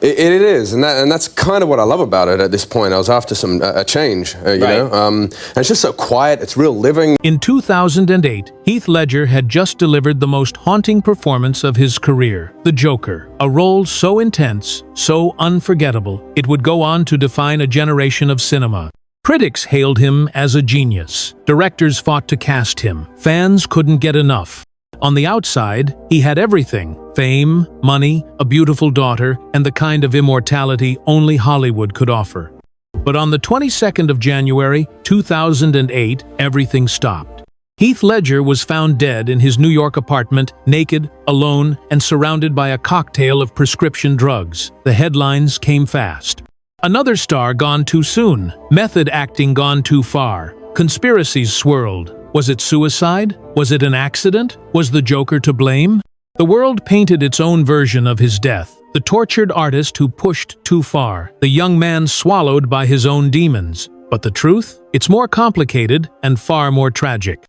It is, and that's kind of what I love about it at this point. I was after a change, you know? And it's just so quiet, it's real living. In 2008, Heath Ledger had just delivered the most haunting performance of his career, The Joker, a role so intense, so unforgettable, it would go on to define a generation of cinema. Critics hailed him as a genius. Directors fought to cast him. Fans couldn't get enough. On the outside, he had everything: fame, money, a beautiful daughter, and the kind of immortality only Hollywood could offer. But on the 22nd of January, 2008, everything stopped. Heath Ledger was found dead in his New York apartment, naked, alone, and surrounded by a cocktail of prescription drugs. The headlines came fast. Another star gone too soon. Method acting gone too far. Conspiracies swirled. Was it suicide? Was it an accident? Was the Joker to blame? The world painted its own version of his death. The tortured artist who pushed too far. The young man swallowed by his own demons. But the truth? It's more complicated and far more tragic.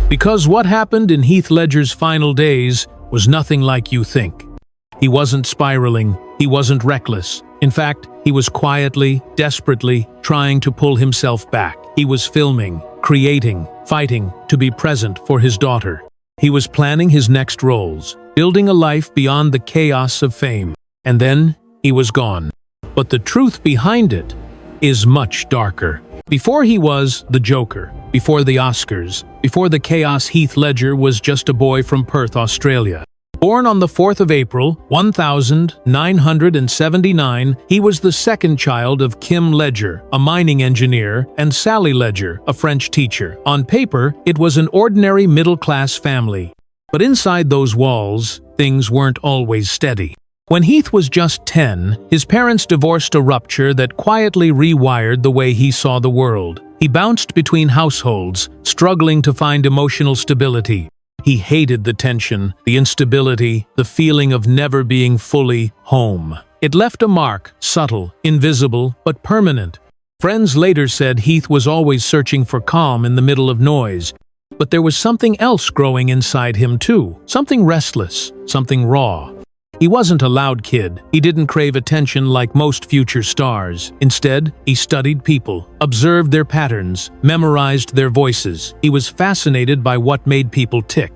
Because what happened in Heath Ledger's final days was nothing like you think. He wasn't spiraling. He wasn't reckless. In fact, he was quietly, desperately trying to pull himself back. He was filming, creating, fighting to be present for his daughter. He was planning his next roles, building a life beyond the chaos of fame. And then he was gone. But the truth behind it is much darker. Before he was the Joker, before the Oscars, before the chaos, Heath Ledger was just a boy from Perth, Australia. Born on the 4th of April, 1979, he was the second child of Kim Ledger, a mining engineer, and Sally Ledger, a French teacher. On paper, it was an ordinary middle-class family. But inside those walls, things weren't always steady. When Heath was just 10, his parents divorced, a rupture that quietly rewired the way he saw the world. He bounced between households, struggling to find emotional stability. He hated the tension, the instability, the feeling of never being fully home. It left a mark, subtle, invisible, but permanent. Friends later said Heath was always searching for calm in the middle of noise. But there was something else growing inside him too, something restless, something raw. He wasn't a loud kid. He didn't crave attention like most future stars. Instead, he studied people, observed their patterns, memorized their voices. He was fascinated by what made people tick.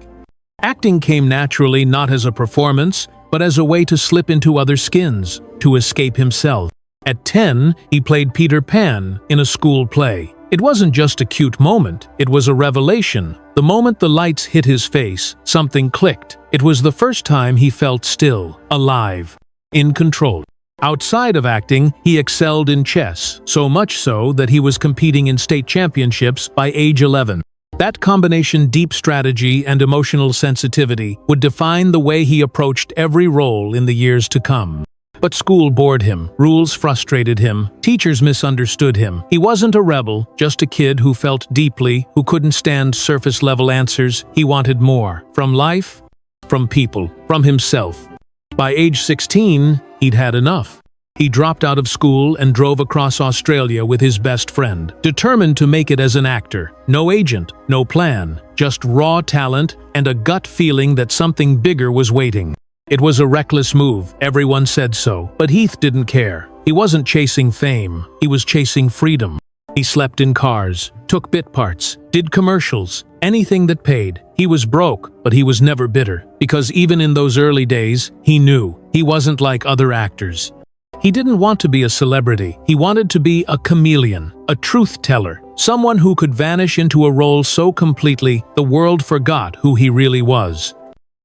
Acting came naturally, not as a performance, but as a way to slip into other skins, to escape himself. At 10, he played Peter Pan in a school play. It wasn't just a cute moment, it was a revelation. The moment the lights hit his face, something clicked. It was the first time he felt still, alive, in control. Outside of acting, he excelled in chess, so much so that he was competing in state championships by age 11. That combination, deep strategy and emotional sensitivity, would define the way he approached every role in the years to come. But school bored him, rules frustrated him, teachers misunderstood him. He wasn't a rebel, just a kid who felt deeply, who couldn't stand surface-level answers. He wanted more. From life, from people, from himself. By age 16, he'd had enough. He dropped out of school and drove across Australia with his best friend, determined to make it as an actor. No agent, no plan, just raw talent and a gut feeling that something bigger was waiting. It was a reckless move, everyone said so, but Heath didn't care. He wasn't chasing fame, he was chasing freedom. He slept in cars, took bit parts, did commercials, anything that paid. He was broke, but he was never bitter, because even in those early days, he knew he wasn't like other actors. He didn't want to be a celebrity, he wanted to be a chameleon, a truth teller, someone who could vanish into a role so completely the world forgot who he really was.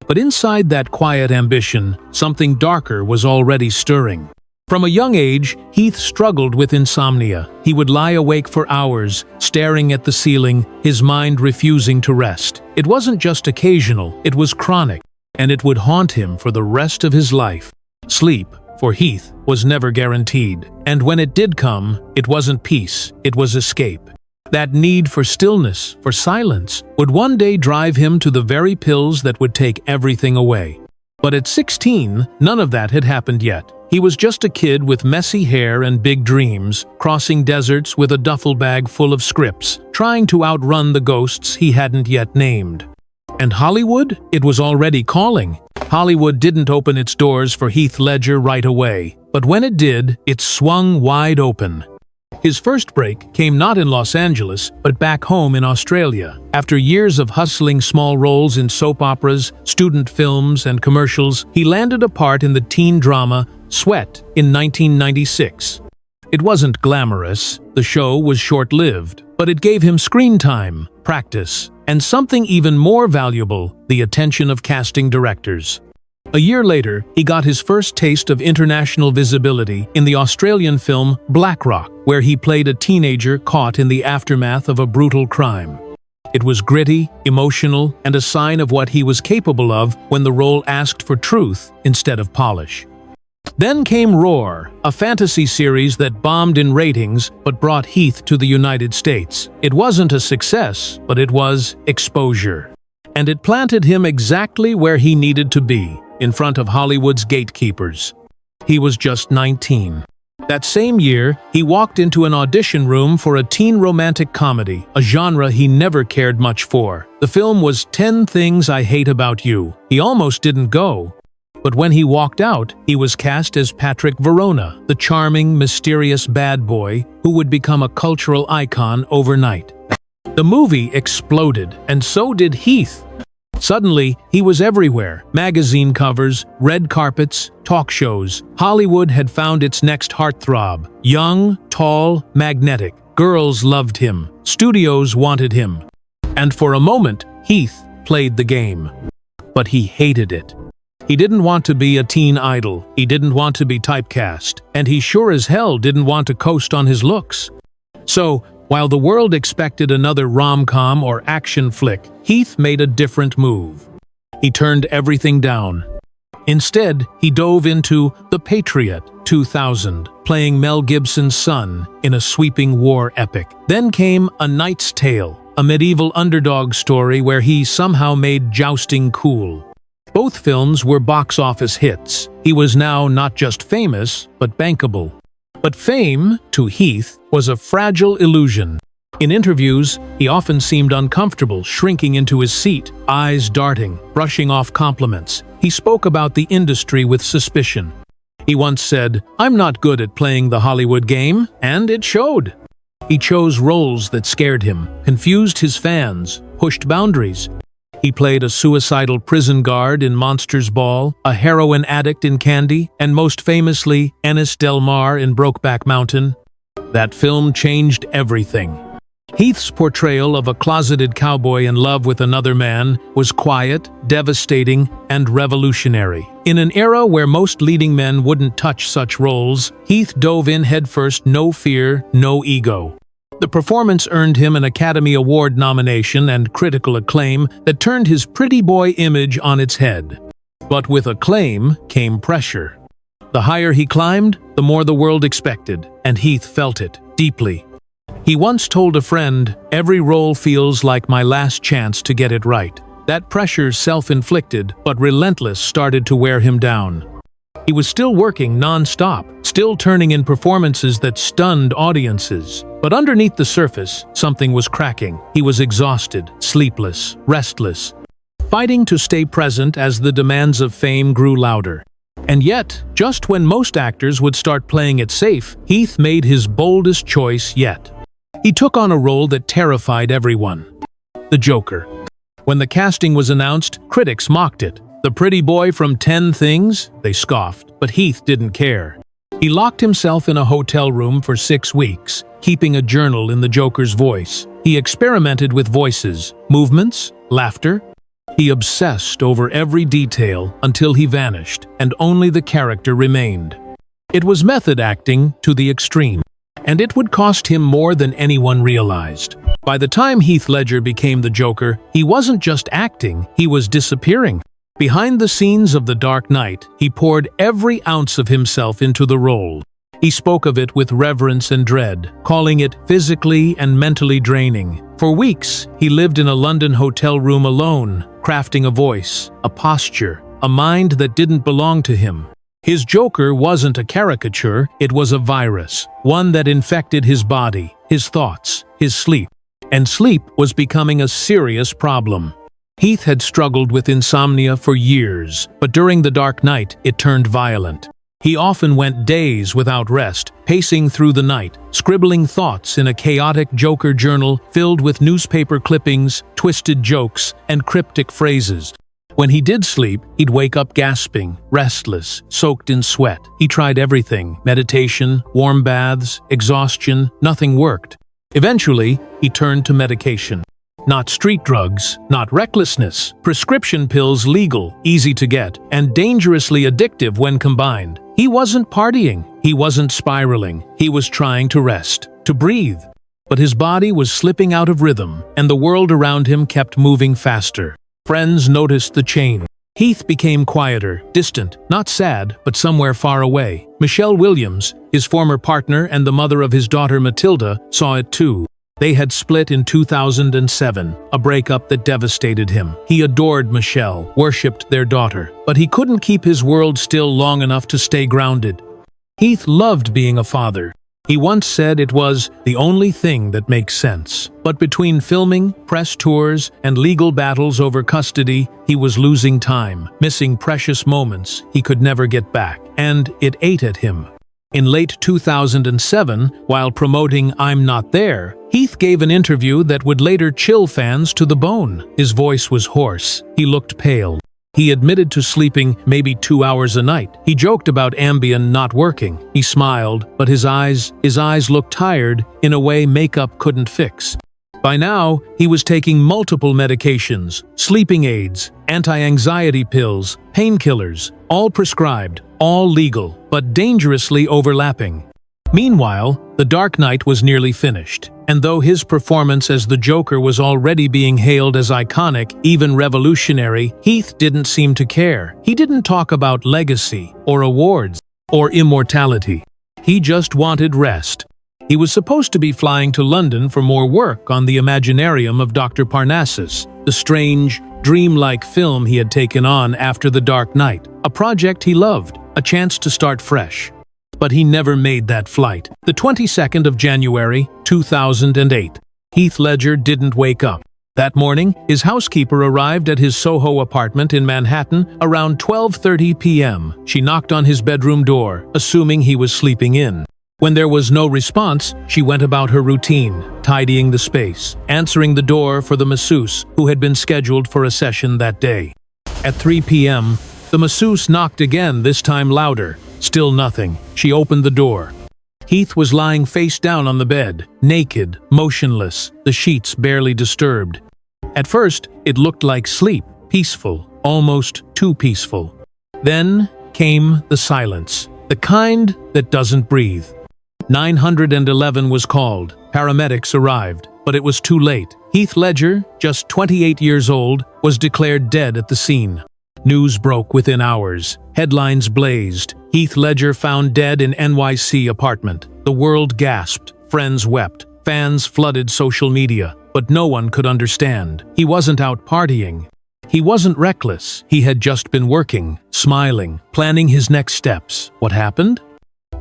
But inside that quiet ambition, something darker was already stirring. From a young age, Heath struggled with insomnia. He would lie awake for hours, staring at the ceiling, his mind refusing to rest. It wasn't just occasional, it was chronic, and it would haunt him for the rest of his life. Sleep, for Heath, was never guaranteed, and when it did come, it wasn't peace, it was escape. That need for stillness, for silence, would one day drive him to the very pills that would take everything away. But at 16, none of that had happened yet. He was just a kid with messy hair and big dreams, crossing deserts with a duffel bag full of scripts, trying to outrun the ghosts he hadn't yet named. And Hollywood? It was already calling. Hollywood didn't open its doors for Heath Ledger right away. But when it did, it swung wide open. His first break came not in Los Angeles, but back home in Australia. After years of hustling small roles in soap operas, student films, and commercials, he landed a part in the teen drama Sweat in 1996. It wasn't glamorous, the show was short-lived, but it gave him screen time, practice, and something even more valuable, the attention of casting directors. A year later, he got his first taste of international visibility in the Australian film Black Rock, where he played a teenager caught in the aftermath of a brutal crime. It was gritty, emotional, and a sign of what he was capable of when the role asked for truth instead of polish. Then came Roar, a fantasy series that bombed in ratings but brought Heath to the United States. It wasn't a success, but it was exposure. And it planted him exactly where he needed to be, in front of Hollywood's gatekeepers. He was just 19. That same year, he walked into an audition room for a teen romantic comedy, a genre he never cared much for. The film was 10 Things I Hate About You. He almost didn't go. But when he walked out, he was cast as Patrick Verona, the charming, mysterious bad boy who would become a cultural icon overnight. The movie exploded, and so did Heath. Suddenly, he was everywhere. Magazine covers, red carpets, talk shows. Hollywood had found its next heartthrob. Young, tall, magnetic. Girls loved him. Studios wanted him. And for a moment, Heath played the game. But he hated it. He didn't want to be a teen idol. He didn't want to be typecast. And he sure as hell didn't want to coast on his looks. So, while the world expected another rom-com or action flick, Heath made a different move. He turned everything down. Instead, he dove into The Patriot 2000, playing Mel Gibson's son in a sweeping war epic. Then came A Knight's Tale, a medieval underdog story where he somehow made jousting cool. Both films were box office hits. He was now not just famous, but bankable. But fame, to Heath, was a fragile illusion. In interviews, he often seemed uncomfortable, shrinking into his seat, eyes darting, brushing off compliments. He spoke about the industry with suspicion. He once said, "I'm not good at playing the Hollywood game," and it showed. He chose roles that scared him, confused his fans, pushed boundaries. He played a suicidal prison guard in Monsters Ball, a heroin addict in Candy, and most famously, Ennis Del Mar in Brokeback Mountain. That film changed everything. Heath's portrayal of a closeted cowboy in love with another man was quiet, devastating, and revolutionary. In an era where most leading men wouldn't touch such roles, Heath dove in headfirst, no fear, no ego. The performance earned him an Academy Award nomination and critical acclaim that turned his pretty boy image on its head. But with acclaim came pressure. The higher he climbed, the more the world expected, and Heath felt it deeply. He once told a friend, "Every role feels like my last chance to get it right." That pressure, self-inflicted but relentless, started to wear him down. He was still working non-stop, still turning in performances that stunned audiences. But underneath the surface, something was cracking. He was exhausted, sleepless, restless, fighting to stay present as the demands of fame grew louder. And yet, just when most actors would start playing it safe, Heath made his boldest choice yet. He took on a role that terrified everyone: the Joker. When the casting was announced, critics mocked it. The pretty boy from 10 Things? They scoffed, but Heath didn't care. He locked himself in a hotel room for 6 weeks, keeping a journal in the Joker's voice. He experimented with voices, movements, laughter. He obsessed over every detail until he vanished, and only the character remained. It was method acting to the extreme, and it would cost him more than anyone realized. By the time Heath Ledger became the Joker, he wasn't just acting, he was disappearing. Behind the scenes of The Dark Knight, he poured every ounce of himself into the role. He spoke of it with reverence and dread, calling it physically and mentally draining. For weeks, he lived in a London hotel room alone, crafting a voice, a posture, a mind that didn't belong to him. His Joker wasn't a caricature, it was a virus, one that infected his body, his thoughts, his sleep. And sleep was becoming a serious problem. Heath had struggled with insomnia for years, but during The Dark Knight, it turned violent. He often went days without rest, pacing through the night, scribbling thoughts in a chaotic Joker journal filled with newspaper clippings, twisted jokes, and cryptic phrases. When he did sleep, he'd wake up gasping, restless, soaked in sweat. He tried everything: meditation, warm baths, exhaustion. Nothing worked. Eventually, he turned to medication. Not street drugs, not recklessness. Prescription pills, legal, easy to get, and dangerously addictive when combined. He wasn't partying. He wasn't spiraling. He was trying to rest, to breathe. But his body was slipping out of rhythm, and the world around him kept moving faster. Friends noticed the change. Heath became quieter, distant, not sad, but somewhere far away. Michelle Williams, his former partner and the mother of his daughter Matilda, saw it too. They had split in 2007, a breakup that devastated him. He adored Michelle, worshipped their daughter, but he couldn't keep his world still long enough to stay grounded. Heath loved being a father. He once said it was the only thing that makes sense. But between filming, press tours, and legal battles over custody, he was losing time, missing precious moments he could never get back. And it ate at him. In late 2007, while promoting I'm Not There, Heath gave an interview that would later chill fans to the bone. His voice was hoarse. He looked pale. He admitted to sleeping maybe 2 hours a night. He joked about Ambien not working. He smiled, but his eyes looked tired in a way makeup couldn't fix. By now, he was taking multiple medications, sleeping aids, anti-anxiety pills, painkillers, all prescribed, all legal, but dangerously overlapping. Meanwhile, The Dark Knight was nearly finished, and though his performance as the Joker was already being hailed as iconic, even revolutionary, Heath didn't seem to care. He didn't talk about legacy, or awards, or immortality. He just wanted rest. He was supposed to be flying to London for more work on the Imaginarium of Dr. Parnassus, the strange, dreamlike film he had taken on after The Dark Knight, a project he loved, a chance to start fresh. But he never made that flight. The 22nd of January, 2008. Heath Ledger didn't wake up. That morning, his housekeeper arrived at his Soho apartment in Manhattan around 12:30 p.m. She knocked on his bedroom door, assuming he was sleeping in. When there was no response, she went about her routine, tidying the space, answering the door for the masseuse who had been scheduled for a session that day. At 3 p.m., the masseuse knocked again, this time louder. Still nothing. She opened the door. Heath was lying face down on the bed, naked, motionless, the sheets barely disturbed. At first, it looked like sleep, peaceful, almost too peaceful. Then came the silence, the kind that doesn't breathe. 911 was called. Paramedics arrived, but it was too late. Heath Ledger, just 28 years old, was declared dead at the scene. News broke within hours. Headlines blazed. Heath Ledger found dead in NYC apartment. The world gasped. Friends wept. Fans flooded social media. But no one could understand. He wasn't out partying. He wasn't reckless. He had just been working, smiling, planning his next steps. What happened?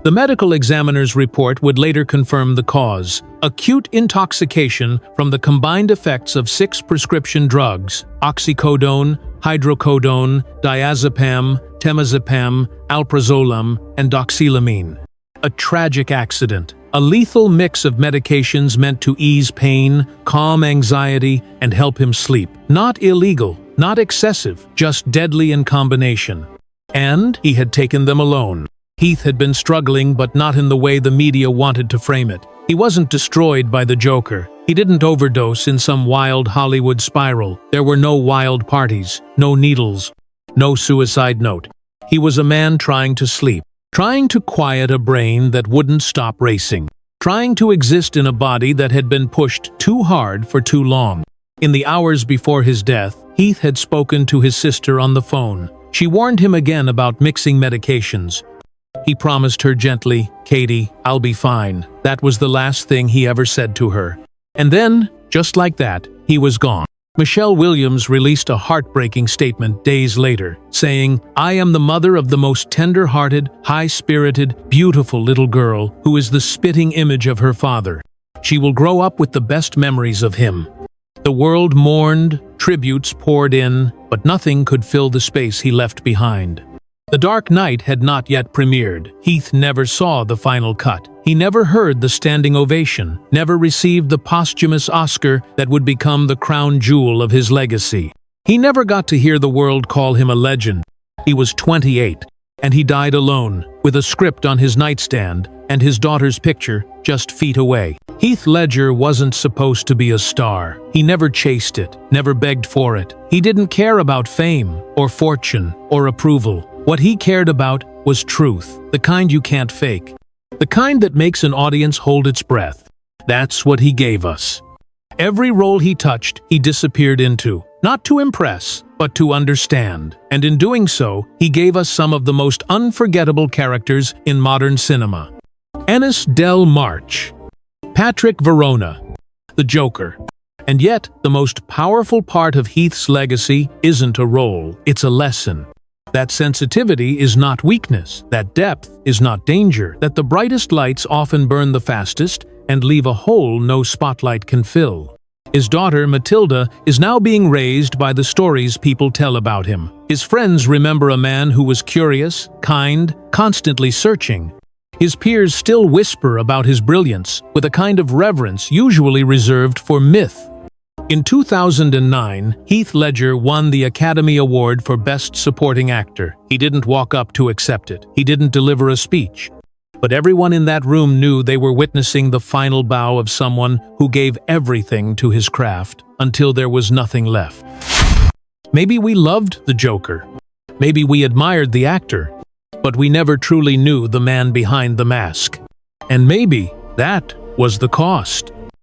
The medical examiner's report would later confirm the cause: acute intoxication from the combined effects of 6 prescription drugs: oxycodone, hydrocodone, diazepam, temazepam, alprazolam, and doxylamine. A tragic accident, a lethal mix of medications meant to ease pain, calm anxiety, and help him sleep. Not illegal, not excessive, just deadly in combination. And he had taken them alone. Heath had been struggling, but not in the way the media wanted to frame it. He wasn't destroyed by the Joker. He didn't overdose in some wild Hollywood spiral. There were no wild parties, no needles, no suicide note. He was a man trying to sleep, trying to quiet a brain that wouldn't stop racing, trying to exist in a body that had been pushed too hard for too long. In the hours before his death, Heath had spoken to his sister on the phone. She warned him again about mixing medications. He promised her gently, "Katie, I'll be fine." That was the last thing he ever said to her. And then, just like that, he was gone. Michelle Williams released a heartbreaking statement days later, saying, "I am the mother of the most tender-hearted, high-spirited, beautiful little girl who is the spitting image of her father. She will grow up with the best memories of him." The world mourned, tributes poured in, but nothing could fill the space he left behind. The Dark Knight had not yet premiered. Heath never saw the final cut. He never heard the standing ovation, never received the posthumous Oscar that would become the crown jewel of his legacy. He never got to hear the world call him a legend. He was 28, and he died alone, with a script on his nightstand and his daughter's picture just feet away. Heath Ledger wasn't supposed to be a star. He never chased it, never begged for it. He didn't care about fame, or fortune, or approval. What he cared about was truth, the kind you can't fake. The kind that makes an audience hold its breath. That's what he gave us. Every role he touched, he disappeared into, not to impress, but to understand. And in doing so, he gave us some of the most unforgettable characters in modern cinema. Ennis Del March, Patrick Verona, the Joker. And yet, the most powerful part of Heath's legacy isn't a role, it's a lesson. That sensitivity is not weakness, that depth is not danger, that the brightest lights often burn the fastest and leave a hole no spotlight can fill. His daughter, Matilda, is now being raised by the stories people tell about him. His friends remember a man who was curious, kind, constantly searching. His peers still whisper about his brilliance, with a kind of reverence usually reserved for myth. In 2009, Heath Ledger won the Academy Award for Best Supporting Actor. He didn't walk up to accept it. He didn't deliver a speech. But everyone in that room knew they were witnessing the final bow of someone who gave everything to his craft until there was nothing left. Maybe we loved the Joker. Maybe we admired the actor. But we never truly knew the man behind the mask. And maybe that was the cost.